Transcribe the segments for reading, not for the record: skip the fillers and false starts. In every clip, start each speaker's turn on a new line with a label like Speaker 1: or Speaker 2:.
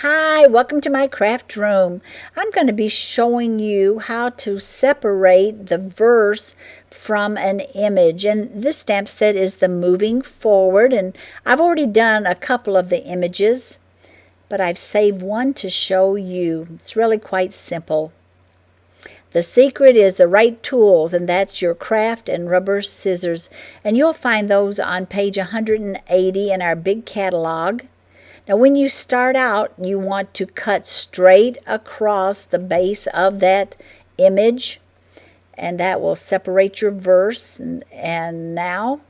Speaker 1: Hi, welcome to my craft room. I'm going to be showing you how to separate the verse from an image. And this stamp set is the Moving Forward. And I've already done a couple of the images, but I've saved one to show you. It's really quite simple. The secret is the right tools, and that's your craft and rubber scissors. And you'll find those on page 180 in our big catalog. Now when you start out, you want to cut straight across the base of that image, and that will separate your verse. And now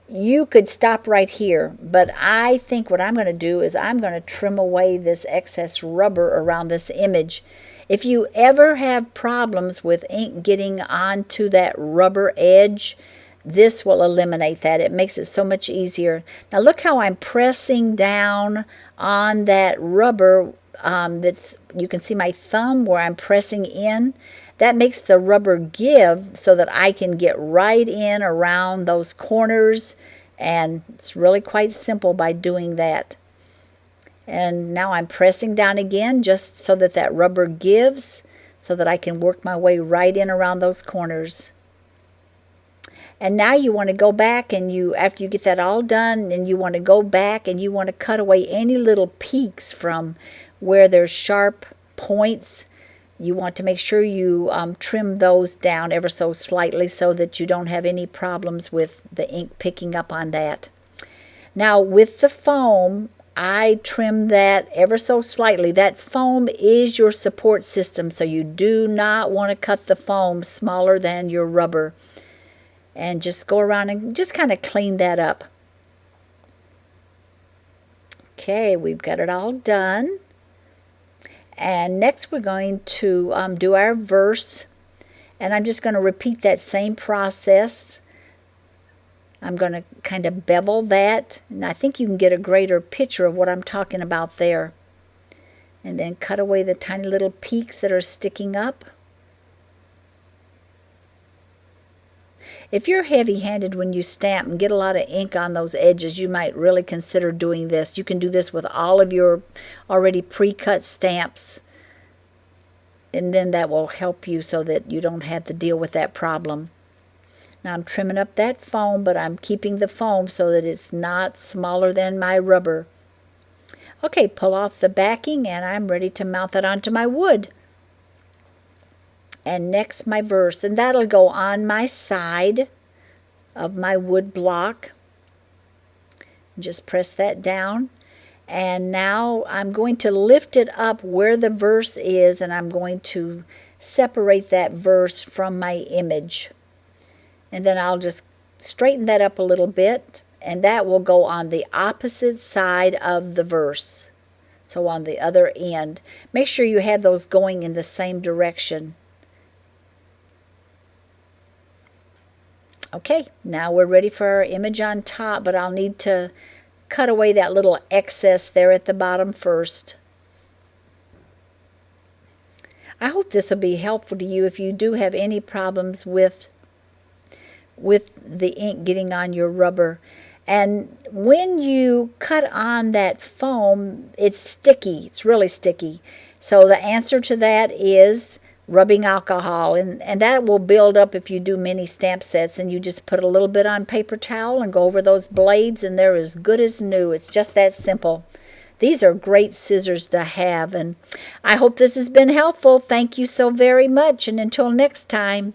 Speaker 1: you could stop right here, but I think what I'm going to do is I'm going to trim away this excess rubber around this image. If you ever have problems with ink getting onto that rubber edge, this will eliminate that. It makes it so much easier. Now look how I'm pressing down on that rubber. You can see my thumb where I'm pressing in. That makes the rubber give so that I can get right in around those corners, and it's really quite simple by doing that. And now I'm pressing down again just so that that rubber gives, so that I can work my way right in around those corners. And now you want to go back, and after you get that all done, and you want to go back and you want to cut away any little peaks from where there's sharp points. You want to make sure you trim those down ever so slightly so that you don't have any problems with the ink picking up on that. Now with the foam, I trim that ever so slightly. That foam is your support system, so you do not want to cut the foam smaller than your rubber. And just go around and just kind of clean that up. Okay, we've got it all done. And next we're going to do our verse. And I'm just going to repeat that same process. I'm going to kind of bevel that. And I think you can get a greater picture of what I'm talking about there. And then cut away the tiny little peaks that are sticking up. If you're heavy-handed when you stamp and get a lot of ink on those edges, you might really consider doing this. You can do this with all of your already pre-cut stamps, and then that will help you so that you don't have to deal with that problem. Now I'm trimming up that foam, but I'm keeping the foam so that it's not smaller than my rubber. Okay, pull off the backing, and I'm ready to mount that onto my wood. And next my verse, and that'll go on my side of my wood block. Just press that down, and now I'm going to lift it up where the verse is, and I'm going to separate that verse from my image. And then I'll just straighten that up a little bit, and that will go on the opposite side of the verse, so on the other end. Make sure you have those going in the same direction. Okay, now we're ready for our image on top, but I'll need to cut away that little excess there at the bottom first. I hope this will be helpful to you if you do have any problems with the ink getting on your rubber. And when you cut on that foam, it's sticky. It's really sticky. So the answer to that is rubbing alcohol, and that will build up if you do many stamp sets, and you just put a little bit on paper towel and go over those blades, and they're as good as new. It's just that simple. These are great scissors to have, and I hope this has been helpful. Thank you so very much, and until next time.